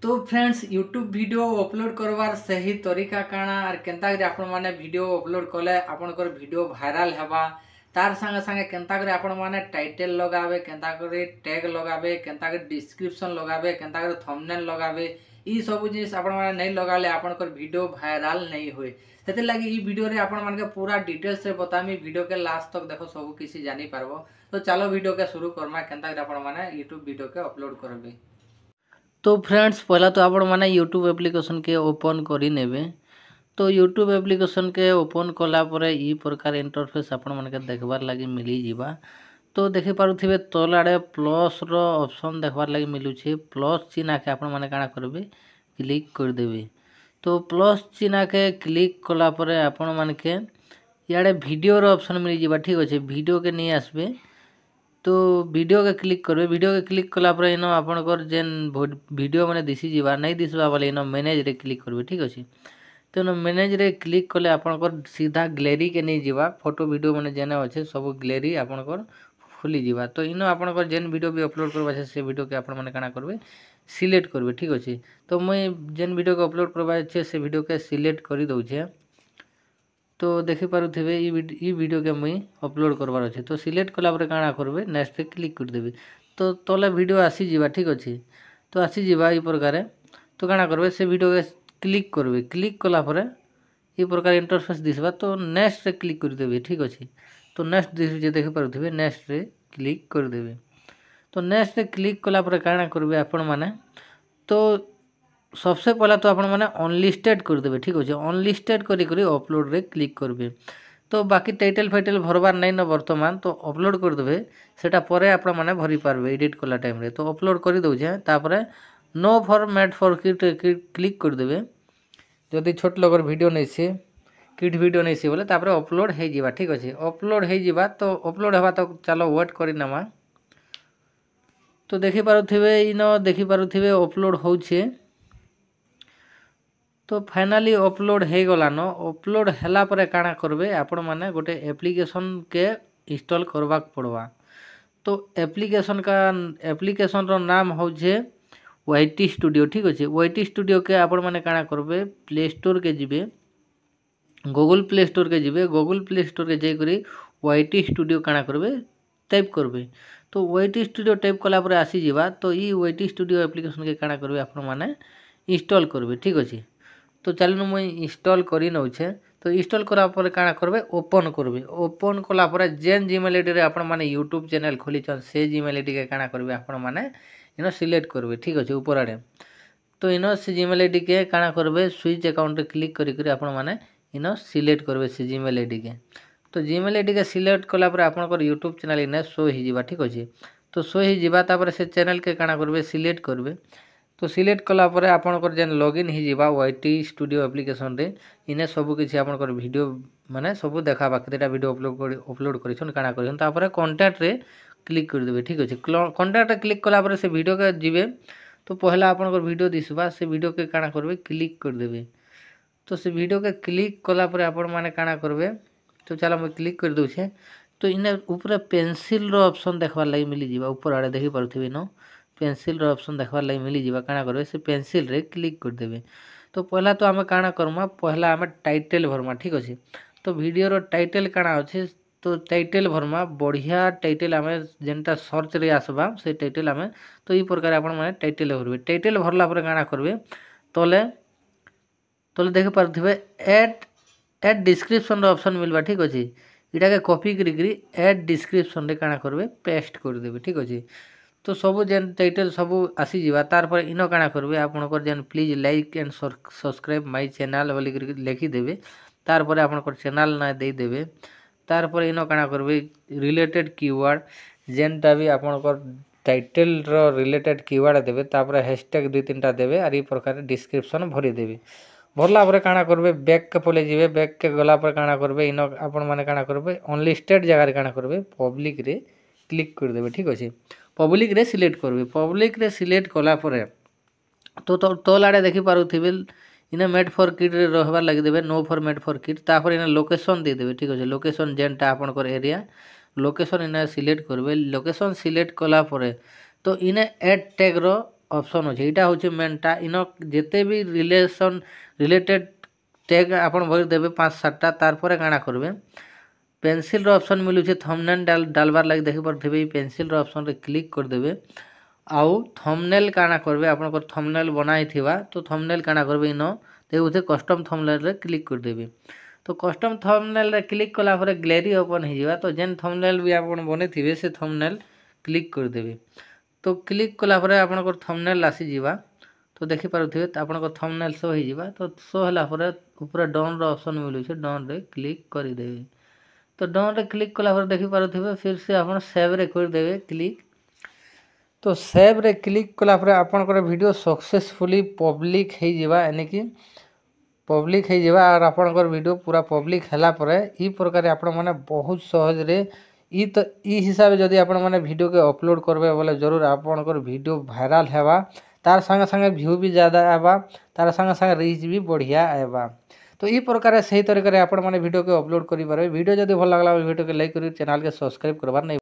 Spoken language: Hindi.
तो फ्रेंड्स यूट्यूब वीडियो अपलोड करवार सही तरीका काना और केंता करे आपण माने वीडियो अपलोड कले आपनकर वीडियो वायरल हेबा तार संगे संगे केंता करे आपण माने टाइटल लगावे केंता करे टैग लगावे केंता करे डिस्क्रिप्शन लगावे केंता करे थंबनेल लगावे ई सब जिनिस आपण माने नहीं लगाले आपनकर वीडियो वायरल नहीं होए सेते लागि ई वीडियो रे आपण माने पूरा डिटेल्स से बतामी वीडियो के लास्ट तक देखो सब किसी जानी पारबो। तो चलो वीडियो के शुरू करमा केंता करे आपण माने यूट्यूब वीडियो के अपलोड करबे। तो फ्रेंड्स पहला तो आपण माने यूट्यूब एप्लिकेशन के ओपन करी नेबे। तो यूट्यूब एप्लिकेशन के ओपन कला परे ई प्रकार इंटरफेस आपण माने के देखबार लागि मिली जिबा। तो देखि पारुथिबे तल आड़े प्लस रो ऑप्शन देखबार लागि मिलुछि। प्लस चिन्ह के आपण माने काना करबे क्लिक कर देबे। तो प्लस चिन्ह के क्लिक कला परे आपण माने के याडे वीडियो रो ऑप्शन मिली जिबा। ठीक अछि वीडियो के नहीं आसबे। तो वीडियो के क्लिक करबे। वीडियो के क्लिक कला पर इनो आपनकर जेन वीडियो माने दिसी जीवा नहीं दिसबा वाले इनो मैनेज रे क्लिक करबे। ठीक अछि तो इनो मैनेज रे क्लिक कले आपनकर सीधा गैलरी के नहीं जीवा। फोटो वीडियो माने जेने अछि सब गैलरी आपनकर खुली जीवा। तो इनो आपनकर जेन वीडियो भी अपलोड करबा छै से वीडियो के आपण माने काना करबे सिलेक्ट करबे। ठीक अछि तो मैं जेन वीडियो को अपलोड करबा छै से वीडियो के सिलेक्ट करि दउ छै। तो देखि पारुथिबे ई वीडियो के मुई अपलोड करबार अछि। तो सिलेक्ट कला पर काना करबे नेक्स्ट पे क्लिक कर देबे। तो तले वीडियो आसी जीवा। ठीक अछि तो आसी जीवा ई प्रकार। तो काना करबे से वीडियो के क्लिक करबे। क्लिक कला पर ई प्रकार इंटरफेस दिसबा। तो नेक्स्ट रे क्लिक कर देबे। ठीक अछि तो नेक्स्ट दिस जे देखि पारुथिबे नेक्स्ट रे क्लिक कर देबे। तो नेक्स्ट रे क्लिक कला पर काना करबे आपण माने तो सबसे पहला तो आपण माने अनलिस्टेड कर देबे। ठीक अछि अनलिस्टेड करी करी अपलोड रे क्लिक करबे। तो बाकी टाइटल फाइटल भरबार नहीं न वर्तमान तो अपलोड कर देबे। सेटा परे आपण माने भरी पारबे एडिट कला टाइम रे। तो अपलोड करी दउ छै तापरे नो फॉर्मेट फॉर किट क्लिक कर देबे। जदी छोट लोगर वीडियो नै से किट वीडियो नै से बोले तापरे अपलोड हे जिबा। ठीक अछि अपलोड हे जिबा। तो अपलोड हेबा तो चलो वेट करी नमा। तो देखि पारुथिबे इनो देखि पारुथिबे अपलोड होउछे। तो फाइनली अपलोड हो गला न। अपलोड हैला परे काना करबे आपण माने गोटे एप्लिकेशन के इंस्टॉल करबा पड़वा। तो एप्लिकेशन रो नाम हो जे वाईटी स्टूडियो। ठीक अछि वाईटी स्टूडियो के आपण माने काना करबे प्ले स्टोर के जिबे। गूगल प्ले स्टोर के जिबे। गूगल प्ले स्टोर के जाई करी वाईटी स्टूडियो काना करबे टाइप करबे। तो वाईटी स्टूडियो टाइप कला परे आसी जिबा। तो ई वाईटी स्टूडियो एप्लिकेशन के काना करबे आपण माने इंस्टॉल करबे। ठीक अछि तो चलनु मुई इंस्टॉल करी नउ छे। तो इंस्टॉल करा पर काना करबे ओपन करबे। ओपन कला पर जेन जीमेल आईडी रे आपण माने यूट्यूब चैनल खोली छन से जीमेल आईडी के काना करबे आपण माने इनो सिलेक्ट करबे। ठीक अछि ऊपर आडे। तो इनो से जीमेल आईडी के काना करबे स्विच अकाउंट रे क्लिक करी करी आपण माने इनो सिलेक्ट करबे से जीमेल आईडी के। तो जीमेल आईडी के सिलेक्ट कला पर आपनकर यूट्यूब चैनल इने शो ही जिबा। ठीक अछि तो शो ही जिबा तापर से चैनल के काना करबे सिलेक्ट करबे। तो सिलेक्ट कला परे आपनकर जेन लॉगिन ही जिबा वाईटी स्टूडियो एप्लिकेशन रे इने सब किछि आपनकर वीडियो माने सब देखाबा केतेटा वीडियो अपलोड करिछन काना करिछन तापर कांटेक्ट रे क्लिक कर देबे। ठीक अछि कांटेक्ट रे क्लिक कला परे से वीडियो के जिबे। तो पहला आपनकर वीडियो दिसबा से वीडियो के काना करबे क्लिक कर देबे। तो से वीडियो के क्लिक कला परे आपण माने काना करबे तो चलो मैं क्लिक कर दउ छे। तो इने ऊपर पेंसिल रो ऑप्शन देखबार लागि मिली जिबा। ऊपर आडे देखि पारुथिबे न पेंसिल रो ऑप्शन देखबार लागि मिली जिबा। काना करबे से पेंसिल रे क्लिक कर देबे। तो पहला तो आमे काना करमा पहला आमे टाइटल भरमा। ठीक अछि तो वीडियो रो टाइटल काना अछि तो टाइटल भरमा बढ़िया टाइटल आमे जेनटा सर्च रे आसबा से टाइटल आमे तो ई प्रकार आपण माने टाइटल भरबे। टाइटल भरला पर काना करबे तले तले देख पारुथिबे ऐड डिस्क्रिप्शन रो ऑप्शन मिलबा। ठीक अछि इटा के कॉपी करी करी ऐड डिस्क्रिप्शन रे काना करबे पेस्ट कर देबे। ठीक अछि तो सब जेन टाइटल सब आसी जिबा। तार पर इनो काना करबे आपनकर जेन please like and subscribe my channel बोली कर लिखि देबे। तार पर आपनकर चैनल ना दे देबे। तार पर इनो काना करबे रिलेटेड कीवर्ड जेनटा भी आपनकर टाइटल रो रिलेटेड कीवर्ड देबे। तापर हैशटैग 2-3 टा देबे और ई प्रकार डिस्क्रिप्शन भरि देबे। भरला पर काना करबे बैक के पले जिबे। बैक के गला पर काना करबे इनो आपण माने काना करबे अनलिस्टेड जगह रे काना करबे पब्लिक रे क्लिक कर देबे। ठीक अछि पब्लिक रे सिलेक्ट करबे। पब्लिक रे सिलेक्ट कला परे तो तल आडे देखि पारुथिबे इने मेड फॉर किड रे रहबार लागि देबे नो फॉर मेड फॉर किड। तापर इने लोकेशन दे देबे। ठीक अछि लोकेशन जेनटा आपनकर एरिया लोकेशन इने सिलेक्ट करबे। लोकेशन सिलेक्ट कला परे तो इने ऐड टैग रो ऑप्शन अच्छे यहाँ हूँ मेनटा इन जिते भी रिलेटेड टैग आप देवे 5-7टा तार काଣା करबे पेंसिल ऑप्शन मिलूँ थंबनेल डालबार लगे देखी पारे पेंसिल ऑप्शन रे क्लिक करदेवे आउ थंबनेल काଣା करबे आपन थंबनेल बनाई थिबा तो थंबनेल काଣା करबे इन देखुथे कस्टम थंबनेल रे क्लिक करदेवे तो कस्टम थंबनेल रे क्लिक कला पर गैलरी ओपन हो जावा तो जेन थंबनेल भी आपन बने थिबे से थंबनेल क्लिक करदेवे तो क्लिक कला पर आपन थंबनेल आसी जीवा तो देखि पारुथिबे आपन थंबनेल शो हो जावा तो शो होला पर ऊपर डन रो ऑप्शन मिलू छे डन रे क्लिक कर देवे तो डन रे क्लिक कला पर देखि पारुथिबे फिर से आपन सेव रे कर देवे क्लिक तो सेव रे क्लिक कला पर आपन वीडियो सक्सेसफुली पब्लिक हो जावा यानी कि पब्लिक हो जावा और आपन वीडियो पूरा पब्लिक हैला पर ई प्रकार आपण माने बहुत सहज रे तो ई हिसाब से जदि आपण माने वीडियो के अपलोड करबे बोले जरूर आपन वीडियो वायरल हेबा तार संगे संगे व्यू भी ज़्यादा आवा तार संगे संगे रीच भी बढ़िया आवा तो ई प्रकार सही तरीके आपण माने वीडियो के अपलोड करि पारे वीडियो जदि भल लागला वीडियो के लाइक करी चैनल के सब्सक्राइब करबार नहीं।